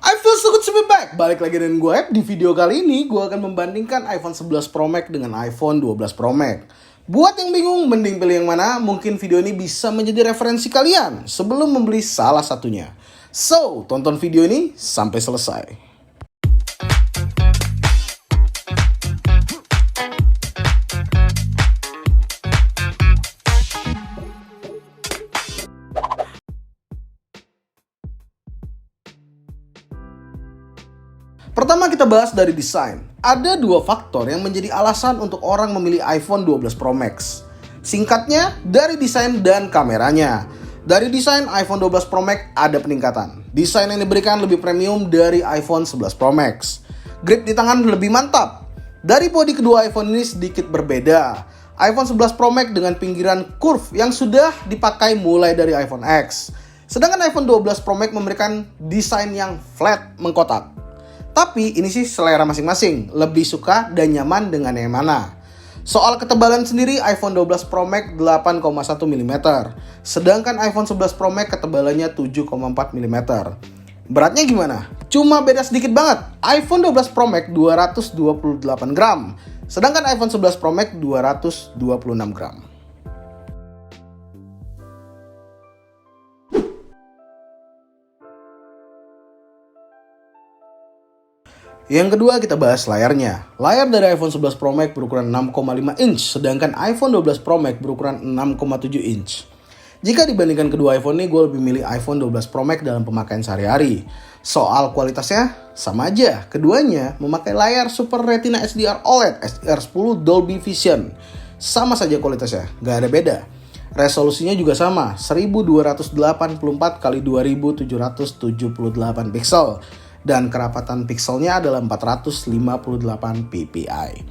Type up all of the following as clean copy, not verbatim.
I feel so good to be back. Balik lagi dengan gue, Di video kali ini gue akan membandingkan iPhone 11 Pro Max dengan iPhone 12 Pro Max. Buat yang bingung mending pilih yang mana, mungkin video ini bisa menjadi referensi kalian sebelum membeli salah satunya. So, tonton video ini sampai selesai. Pertama kita bahas dari desain. Ada dua faktor yang menjadi alasan untuk orang memilih iPhone 12 Pro Max. Singkatnya, dari desain dan kameranya. Dari desain iPhone 12 Pro Max ada peningkatan. Desain yang diberikan lebih premium dari iPhone 11 Pro Max. Grip di tangan lebih mantap. Dari bodi kedua iPhone ini sedikit berbeda. iPhone 11 Pro Max dengan pinggiran curve yang sudah dipakai mulai dari iPhone X. Sedangkan iPhone 12 Pro Max memberikan desain yang flat mengkotak. Tapi ini sih selera masing-masing, lebih suka dan nyaman dengan yang mana. Soal ketebalan sendiri, iPhone 12 Pro Max 8,1 mm, sedangkan iPhone 11 Pro Max ketebalannya 7,4 mm. Beratnya gimana? Cuma beda sedikit banget. iPhone 12 Pro Max 228 gram, sedangkan iPhone 11 Pro Max 226 gram. Yang kedua kita bahas layarnya. Layar dari iPhone 11 Pro Max berukuran 6,5 inch, sedangkan iPhone 12 Pro Max berukuran 6,7 inch. Jika dibandingkan kedua iPhone ini, gue lebih milih iPhone 12 Pro Max dalam pemakaian sehari-hari. Soal kualitasnya, sama aja. Keduanya memakai layar Super Retina HDR OLED SDR10 Dolby Vision. Sama saja kualitasnya, gak ada beda. Resolusinya juga sama, 1284 x 2778 pixel. Dan kerapatan pixelnya adalah 458 ppi.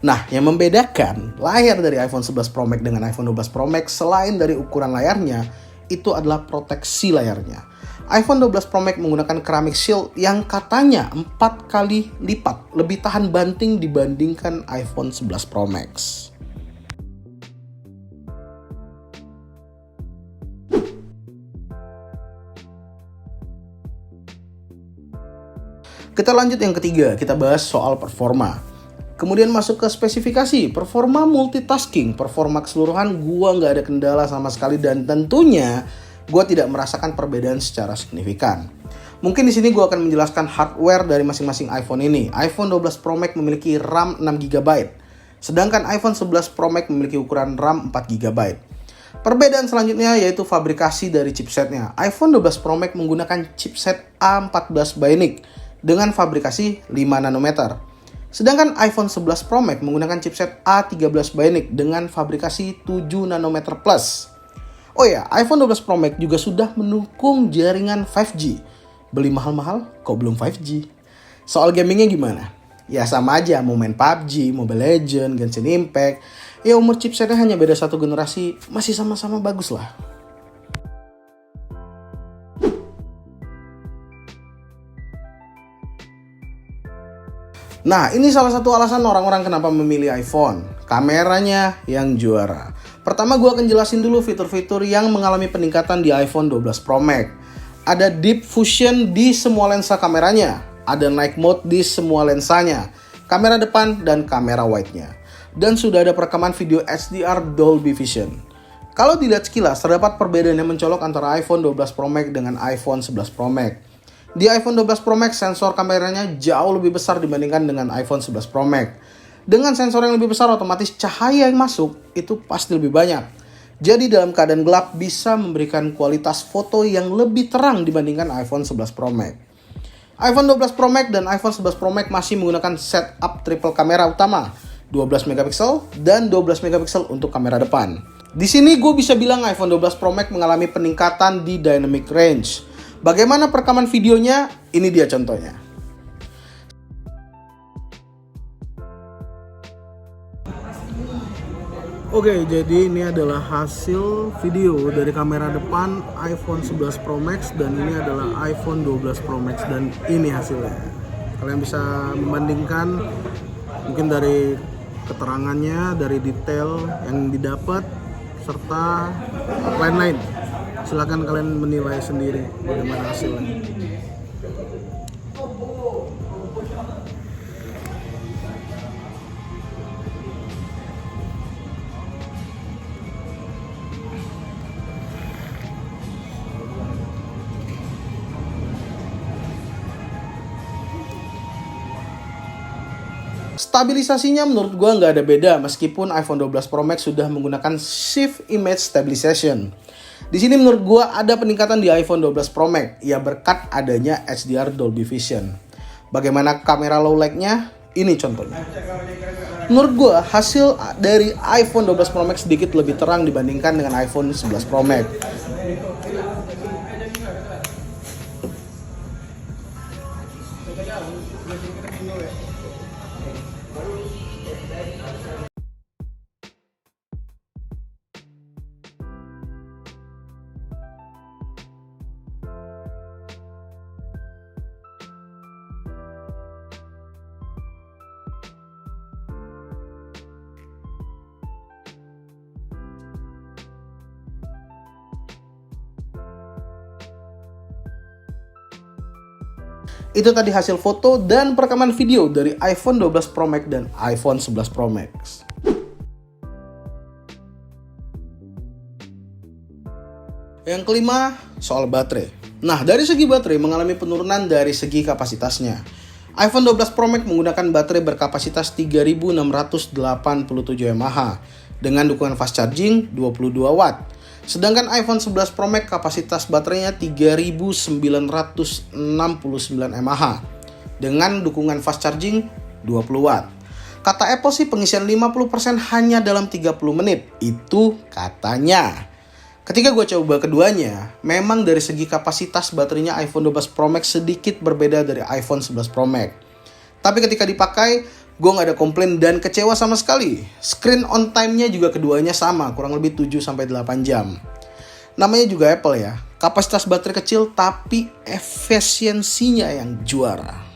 Nah, yang membedakan layar dari iPhone 11 Pro Max dengan iPhone 12 Pro Max selain dari ukuran layarnya, itu adalah proteksi layarnya. iPhone 12 Pro Max menggunakan ceramic shield yang katanya 4 kali lipat lebih tahan banting dibandingkan iPhone 11 Pro Max. Kita lanjut yang ketiga, kita bahas soal performa. Kemudian masuk ke spesifikasi, performa multitasking, performa keseluruhan gua nggak ada kendala sama sekali dan tentunya gua tidak merasakan perbedaan secara signifikan. Mungkin di sini gua akan menjelaskan hardware dari masing-masing iPhone ini. iPhone 12 Pro Max memiliki RAM 6GB, sedangkan iPhone 11 Pro Max memiliki ukuran RAM 4GB. Perbedaan selanjutnya yaitu fabrikasi dari chipsetnya. iPhone 12 Pro Max menggunakan chipset A14 Bionic dengan fabrikasi 5 nanometer. Sedangkan iPhone 11 Pro Max menggunakan chipset A13 Bionic dengan fabrikasi 7 nanometer plus. Oh ya, iPhone 12 Pro Max juga sudah mendukung jaringan 5G. Beli mahal-mahal kok belum 5G. Soal gamingnya gimana? Ya sama aja, mau main PUBG, Mobile Legends, Genshin Impact. Ya umur chipsetnya hanya beda satu generasi, masih sama-sama bagus lah. Nah, ini salah satu alasan orang-orang kenapa memilih iPhone. Kameranya yang juara. Pertama gue akan jelasin dulu fitur-fitur yang mengalami peningkatan di iPhone 12 Pro Max. Ada Deep Fusion di semua lensa kameranya. Ada Night Mode di semua lensanya. Kamera depan dan kamera wide-nya. Dan sudah ada perekaman video HDR Dolby Vision. Kalau dilihat sekilas, terdapat perbedaan yang mencolok antara iPhone 12 Pro Max dengan iPhone 11 Pro Max. Di iPhone 12 Pro Max, sensor kameranya jauh lebih besar dibandingkan dengan iPhone 11 Pro Max. Dengan sensor yang lebih besar, otomatis cahaya yang masuk itu pasti lebih banyak. Jadi dalam keadaan gelap bisa memberikan kualitas foto yang lebih terang dibandingkan iPhone 11 Pro Max. iPhone 12 Pro Max dan iPhone 11 Pro Max masih menggunakan setup triple kamera utama, 12 megapiksel dan 12 megapiksel untuk kamera depan. Di sini gue bisa bilang iPhone 12 Pro Max mengalami peningkatan di dynamic range. Bagaimana perekaman videonya? Ini dia contohnya. Oke, jadi ini adalah hasil video dari kamera depan iPhone 11 Pro Max dan ini adalah iPhone 12 Pro Max dan ini hasilnya. Kalian bisa membandingkan mungkin dari keterangannya, dari detail yang didapat serta lain-lain. Silakan kalian menilai sendiri bagaimana hasilnya. Stabilisasinya menurut gua nggak ada beda meskipun iPhone 12 Pro Max sudah menggunakan Shift Image Stabilization. Di sini menurut gua ada peningkatan di iPhone 12 Pro Max, ya berkat adanya HDR Dolby Vision. Bagaimana kamera low light-nya? Ini contohnya. Menurut gua hasil dari iPhone 12 Pro Max sedikit lebih terang dibandingkan dengan iPhone 11 Pro Max. Itu tadi hasil foto dan perekaman video dari iPhone 12 Pro Max dan iPhone 11 Pro Max. Yang kelima, soal baterai. Nah, dari segi baterai mengalami penurunan dari segi kapasitasnya. iPhone 12 Pro Max menggunakan baterai berkapasitas 3687 mAh dengan dukungan fast charging 22 watt. Sedangkan iPhone 11 Pro Max kapasitas baterainya 3969 mAh dengan dukungan fast charging 20 watt. Kata Apple sih pengisian 50% hanya dalam 30 menit. Itu katanya. Ketika gue coba keduanya, memang dari segi kapasitas baterainya iPhone 12 Pro Max sedikit berbeda dari iPhone 11 Pro Max. Tapi ketika dipakai, gue gak ada komplain dan kecewa sama sekali. Screen on time-nya juga keduanya sama, kurang lebih 7-8 jam. Namanya juga Apple ya, kapasitas baterai kecil tapi efisiensinya yang juara.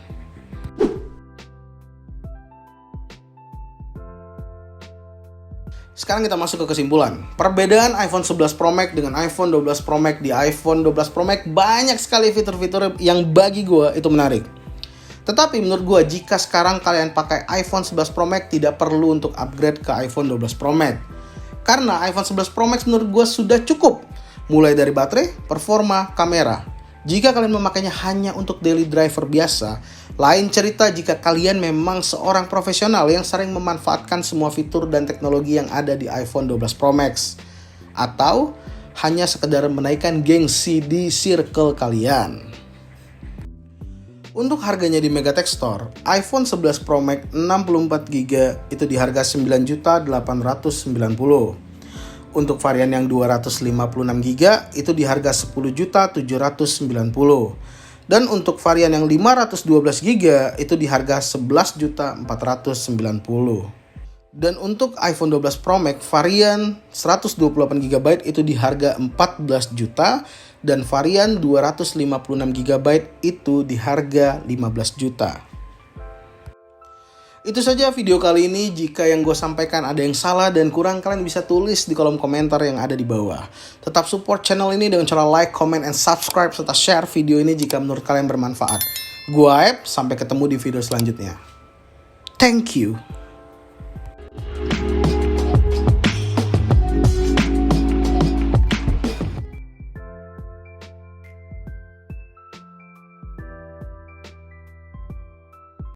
Sekarang kita masuk ke kesimpulan. Perbedaan iPhone 11 Pro Max dengan iPhone 12 Pro Max di iPhone 12 Pro Max banyak sekali fitur-fitur yang bagi gue itu menarik. Tetapi menurut gue jika sekarang kalian pakai iPhone 11 Pro Max tidak perlu untuk upgrade ke iPhone 12 Pro Max. Karena iPhone 11 Pro Max menurut gue sudah cukup. Mulai dari baterai, performa, kamera. Jika kalian memakainya hanya untuk daily driver biasa, lain cerita jika kalian memang seorang profesional yang sering memanfaatkan semua fitur dan teknologi yang ada di iPhone 12 Pro Max. Atau hanya sekedar menaikkan gengsi di circle kalian. Untuk harganya di Megatech Store, iPhone 11 Pro Max 64GB itu di harga 9.890. Untuk varian yang 256GB itu di harga 10.790. Dan untuk varian yang 512GB itu di harga 11.490. Dan untuk iPhone 12 Pro Max varian 128GB itu di harga 14 juta dan varian 256GB itu di harga 15 juta. Itu saja video kali ini. Jika yang gue sampaikan ada yang salah dan kurang, kalian bisa tulis di kolom komentar yang ada di bawah. Tetap support channel ini dengan cara like, comment, and subscribe serta share video ini jika menurut kalian bermanfaat. Gue Aep, sampai ketemu di video selanjutnya. Thank you.